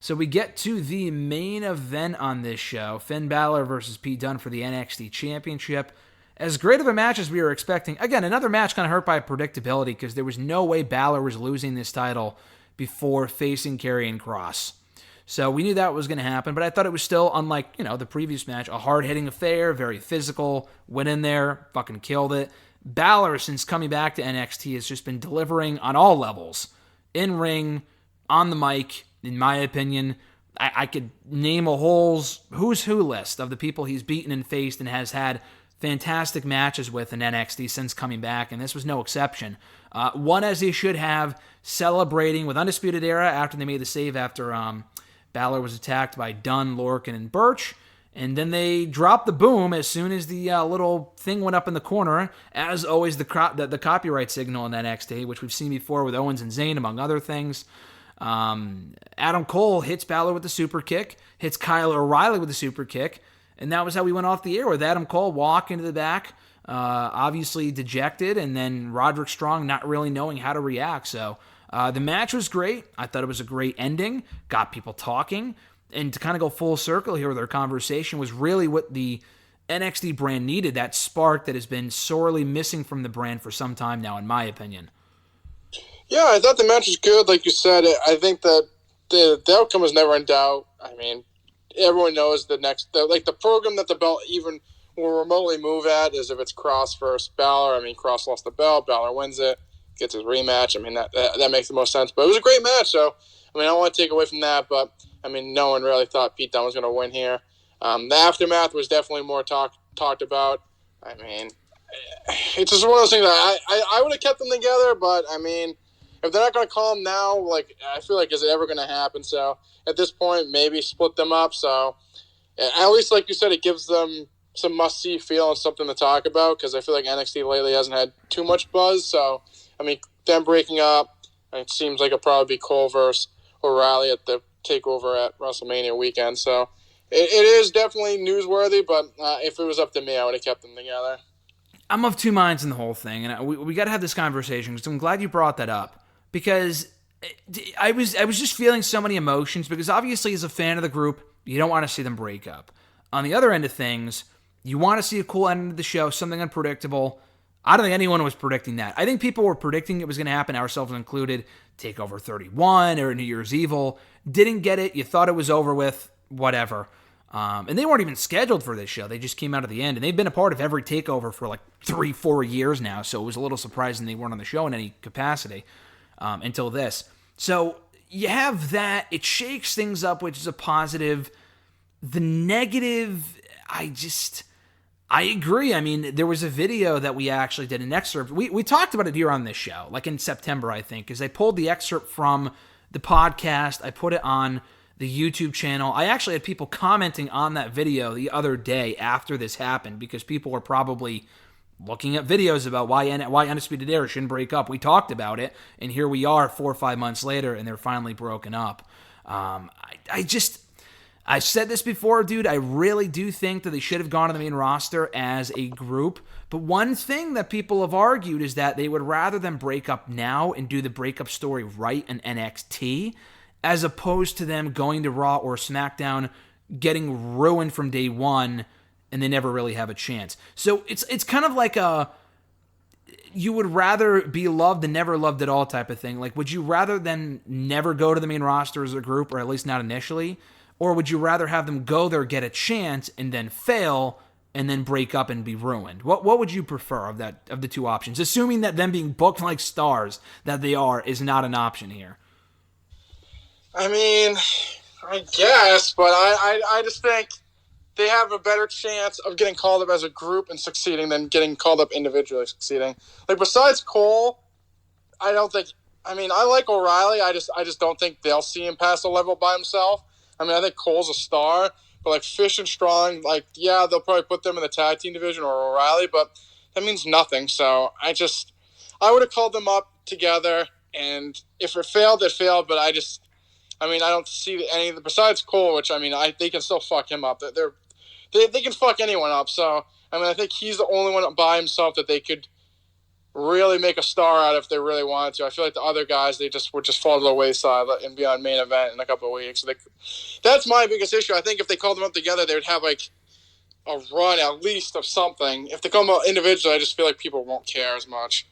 So we get to the main event on this show, Finn Balor versus Pete Dunne for the NXT Championship. As great of a match as we were expecting, again, another match kind of hurt by predictability because there was no way Balor was losing this title before facing Karrion Kross. So we knew that was going to happen, but I thought it was still, unlike, the previous match, a hard-hitting affair, very physical, went in there, fucking killed it. Balor, since coming back to NXT, has just been delivering on all levels. In-ring, on the mic, in my opinion. I could name a whole who's who list of the people he's beaten and faced and has had fantastic matches with in NXT since coming back, and this was no exception. One as he should have, celebrating with Undisputed Era after they made the save after Balor was attacked by Dunn, Lorcan, and Birch. And then they dropped the boom as soon as the little thing went up in the corner. As always, the copyright signal in NXT, which we've seen before with Owens and Zayn, among other things. Adam Cole hits Balor with the super kick, hits Kyle O'Reilly with the super kick, and that was how we went off the air, with Adam Cole walk into the back, obviously dejected, and then Roderick Strong not really knowing how to react. So the match was great. I thought it was a great ending, got people talking, and to kind of go full circle here with our conversation was really what the NXT brand needed, that spark that has been sorely missing from the brand for some time now, in my opinion. Yeah, I thought the match was good. Like you said, I think that the outcome was never in doubt. I mean, everyone knows the program that the belt even will remotely move at is if it's Cross versus Balor. I mean, Cross lost the belt, Balor wins it, gets his rematch. I mean, that makes the most sense. But it was a great match, so, I mean, I don't want to take away from that, but, I mean, no one really thought Pete Dunne was going to win here. The aftermath was definitely more talked about. I mean, it's just one of those things that I would have kept them together, but, I mean, if they're not going to call them now, like, I feel like, is it ever going to happen? So at this point, maybe split them up. So at least, like you said, it gives them some must-see feel and something to talk about, because I feel like NXT lately hasn't had too much buzz. So, I mean, them breaking up, it seems like it'll probably be Cole versus O'Reilly at the TakeOver at WrestleMania weekend. So it is definitely newsworthy, but if it was up to me, I would have kept them together. I'm of two minds in the whole thing, and we got to have this conversation, because I'm glad you brought that up. Because I was just feeling so many emotions, because obviously as a fan of the group, you don't want to see them break up. On the other end of things, you want to see a cool ending to the show, something unpredictable. I don't think anyone was predicting that. I think people were predicting it was going to happen, ourselves included. TakeOver 31 or New Year's Evil. Didn't get it. You thought it was over with. Whatever. And they weren't even scheduled for this show. They just came out at the end. And they've been a part of every TakeOver for like 3-4 years now. So it was a little surprising they weren't on the show in any capacity. Until this. So you have that. It shakes things up, which is a positive. The negative, I agree. I mean, there was a video that we actually did, an excerpt. We talked about it here on this show, like in September, I think, because I pulled the excerpt from the podcast. I put it on the YouTube channel. I actually had people commenting on that video the other day after this happened, because people were probably looking at videos about why Undisputed Era shouldn't break up. We talked about it, and here we are 4 or 5 months later, and they're finally broken up. I've said this before, dude. I really do think that they should have gone to the main roster as a group. But one thing that people have argued is that they would rather them break up now and do the breakup story right in NXT, as opposed to them going to Raw or SmackDown, getting ruined from day one, and they never really have a chance. So it's kind of like you would rather be loved than never loved at all type of thing. Like, would you rather than never go to the main roster as a group, or at least not initially? Or would you rather have them go there, get a chance, and then fail, and then break up and be ruined? What would you prefer of the two options? Assuming that them being booked like stars that they are is not an option here. I mean, I guess, but I just think they have a better chance of getting called up as a group and succeeding than getting called up individually succeeding. Like, besides Cole, I don't think. I mean, I like O'Reilly. I just don't think they'll see him pass a level by himself. I mean, I think Cole's a star, but like Fish and Strong, like, yeah, they'll probably put them in the tag team division or O'Reilly, but that means nothing. So I would have called them up together, and if it failed, it failed. But I don't see any of the besides Cole, which they can still fuck him up. They can fuck anyone up. So I mean, I think he's the only one by himself that they could really make a star out if they really wanted to. I feel like the other guys, they just would just fall to the wayside and be on main event in a couple of weeks. That's my biggest issue. I think if they called them up together, they would have like a run at least of something. If they come out individually, I just feel like people won't care as much.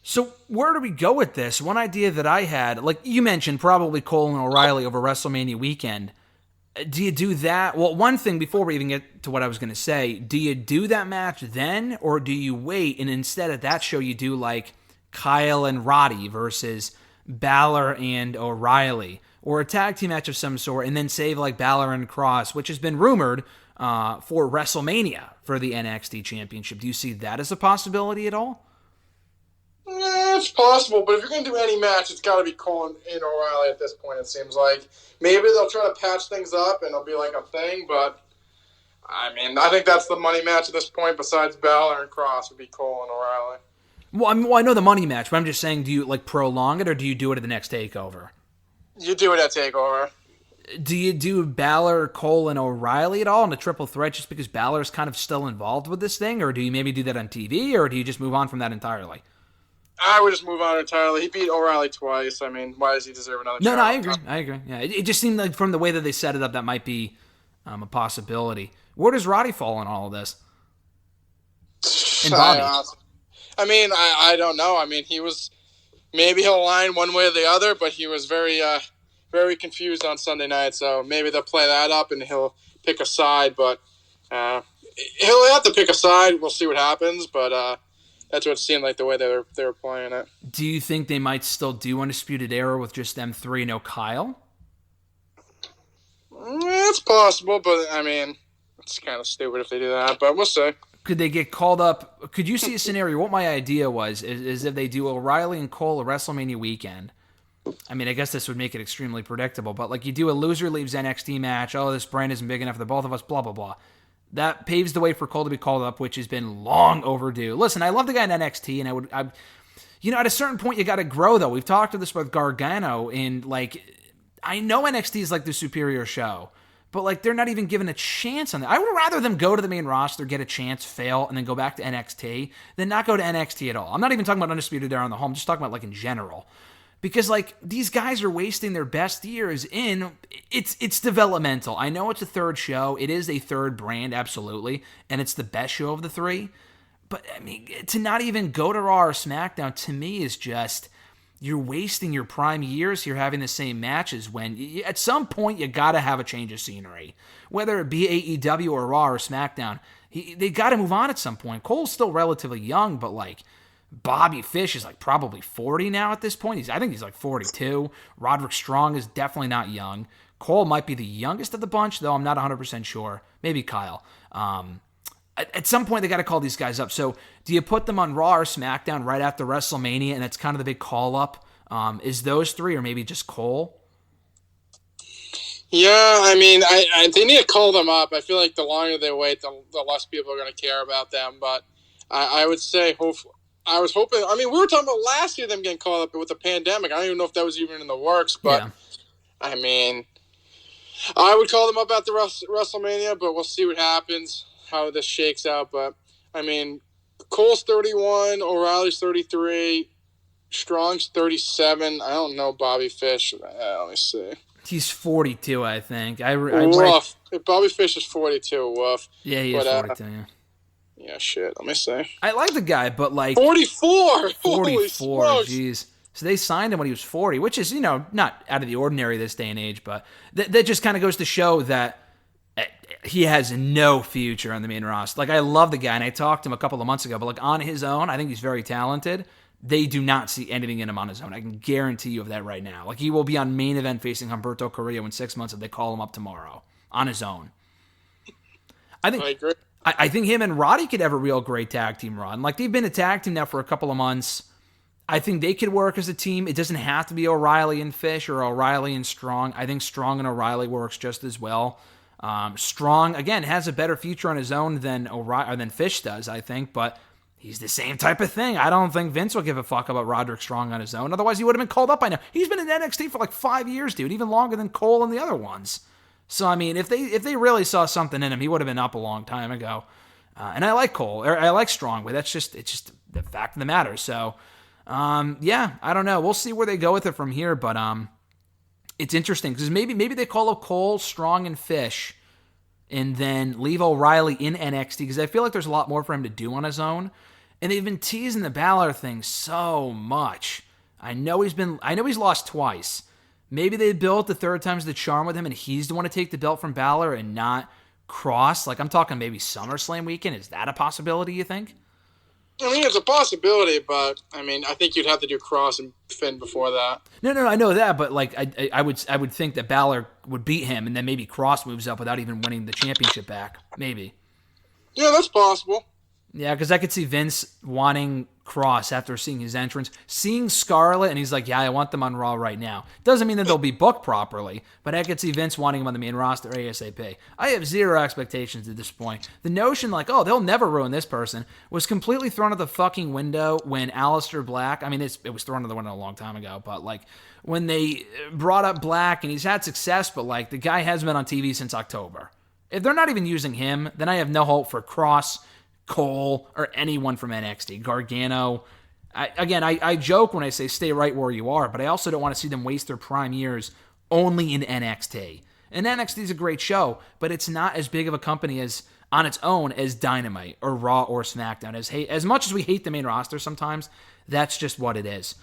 So where do we go with this? One idea that I had, like you mentioned, probably Cole and O'Reilly over WrestleMania weekend. Do you do that? Well, one thing before we even get to what I was going to say, do you do that match then, or do you wait and instead at that show you do like Kyle and Roddy versus Balor and O'Reilly, or a tag team match of some sort, and then save like Balor and Cross, which has been rumored for WrestleMania for the NXT Championship. Do you see that as a possibility at all? It's possible, but if you're going to do any match, it's got to be Cole and O'Reilly at this point, it seems like. Maybe they'll try to patch things up and it'll be like a thing, but I mean, I think that's the money match at this point, besides Balor and Cross, would be Cole and O'Reilly. Well, I know the money match, but I'm just saying, do you like prolong it or do you do it at the next TakeOver? You do it at TakeOver. Do you do Balor, Cole, and O'Reilly at all in a triple threat just because Balor's kind of still involved with this thing, or do you maybe do that on TV, or do you just move on from that entirely? I would just move on entirely. He beat O'Reilly twice. I mean, why does he deserve another No, challenge? I agree. Yeah, it just seemed like from the way that they set it up, that might be a possibility. Where does Roddy fall in all of this? And Bobby? I don't know. I mean, maybe he'll align one way or the other, but he was very, very confused on Sunday night. So maybe they'll play that up and he'll pick a side. But he'll have to pick a side. We'll see what happens. But that's what it seemed like the way they were playing it. Do you think they might still do Undisputed Era with just them three, no Kyle? It's possible, but I mean, it's kind of stupid if they do that. But we'll see. Could they get called up? Could you see a scenario? What my idea was is if they do O'Reilly and Cole a WrestleMania weekend. I mean, I guess this would make it extremely predictable, but like you do a loser leaves NXT match. Oh, this brand isn't big enough for the both of us. Blah blah blah. That paves the way for Cole to be called up, which has been long overdue. Listen, I love the guy in NXT, and at a certain point you got to grow though. We've talked to this with Gargano, and like I know NXT is like the superior show. But, like, they're not even given a chance on that. I would rather them go to the main roster, get a chance, fail, and then go back to NXT than not go to NXT at all. I'm not even talking about Undisputed Era on the home. I'm just talking about, like, in general. Because, like, these guys are wasting their best years in... It's developmental. I know it's a third show. It is a third brand, absolutely. And it's the best show of the three. But, I mean, to not even go to Raw or SmackDown, to me, is just... You're wasting your prime years here having the same matches when at some point you got to have a change of scenery. Whether it be AEW or Raw or SmackDown, they got to move on at some point. Cole's still relatively young, but like Bobby Fish is like probably 40 now at this point. I think he's like 42. Roderick Strong is definitely not young. Cole might be the youngest of the bunch, though I'm not 100% sure. Maybe Kyle. At some point, they got to call these guys up. So, do you put them on Raw or SmackDown right after WrestleMania, and it's kind of the big call-up? Is those three, or maybe just Cole? Yeah, I mean, they need to call them up. I feel like the longer they wait, the less people are going to care about them. But I would say, I was hoping. I mean, we were talking about last year them getting called up with the pandemic. I don't even know if that was even in the works. But, yeah. I mean, I would call them up at the WrestleMania, but we'll see what happens. How this shakes out, but I mean, Cole's 31, O'Reilly's 33, Strong's 37. I don't know Bobby Fish. Let me see. He's 42, I think. Woof. Bobby Fish is 42. Woof. Yeah, he is 42. Yeah, shit. Let me see. I like the guy, but like 44. 44. Jeez. So they signed him when he was 40, which is not out of the ordinary this day and age, but that just kind of goes to show that. He has no future on the main roster. Like, I love the guy, and I talked to him a couple of months ago, but, like, on his own, I think he's very talented. They do not see anything in him on his own. I can guarantee you of that right now. Like, he will be on main event facing Humberto Carrillo in 6 months if they call him up tomorrow on his own. I agree. I think him and Roddy could have a real great tag team run. Like, they've been a tag team now for a couple of months. I think they could work as a team. It doesn't have to be O'Reilly and Fish or O'Reilly and Strong. I think Strong and O'Reilly works just as well. Strong, again, has a better future on his own than Fish does, I think, but he's the same type of thing. I don't think Vince will give a fuck about Roderick Strong on his own. Otherwise, he would have been called up by now. He's been in NXT for like 5 years, dude, even longer than Cole and the other ones. So, I mean, if they really saw something in him, he would have been up a long time ago. And I like Cole, or I like Strong, but it's just the fact of the matter. So, yeah, I don't know. We'll see where they go with it from here, but it's interesting because maybe they call up Cole, Strong, and Fish, and then leave O'Reilly in NXT because I feel like there's a lot more for him to do on his own. And they've been teasing the Balor thing so much. I know he's lost twice. Maybe they built the third time's the charm with him, and he's the one to take the belt from Balor and not Cross. Like, I'm talking maybe SummerSlam weekend. Is that a possibility, you think? I mean, it's a possibility, but I mean, I think you'd have to do Cross and Finn before that. No, I know that, but like, I would think that Balor would beat him, and then maybe Cross moves up without even winning the championship back. Maybe. Yeah, that's possible. Yeah, because I could see Vince wanting Cross after seeing his entrance, seeing Scarlett, and he's like, yeah, I want them on Raw right now. Doesn't mean that they'll be booked properly, but I could see Vince wanting him on the main roster ASAP. I have zero expectations at this point. The notion like, oh, they'll never ruin this person was completely thrown out the fucking window when Aleister Black, I mean, it was thrown out the window a long time ago, but like when they brought up Black and he's had success, but like the guy hasn't been on TV since October. If they're not even using him, then I have no hope for Cross, Cole, or anyone from NXT. Gargano. I joke when I say stay right where you are, but I also don't want to see them waste their prime years only in NXT. And NXT is a great show, but it's not as big of a company as on its own as Dynamite or Raw or SmackDown. As much as we hate the main roster sometimes, that's just what it is.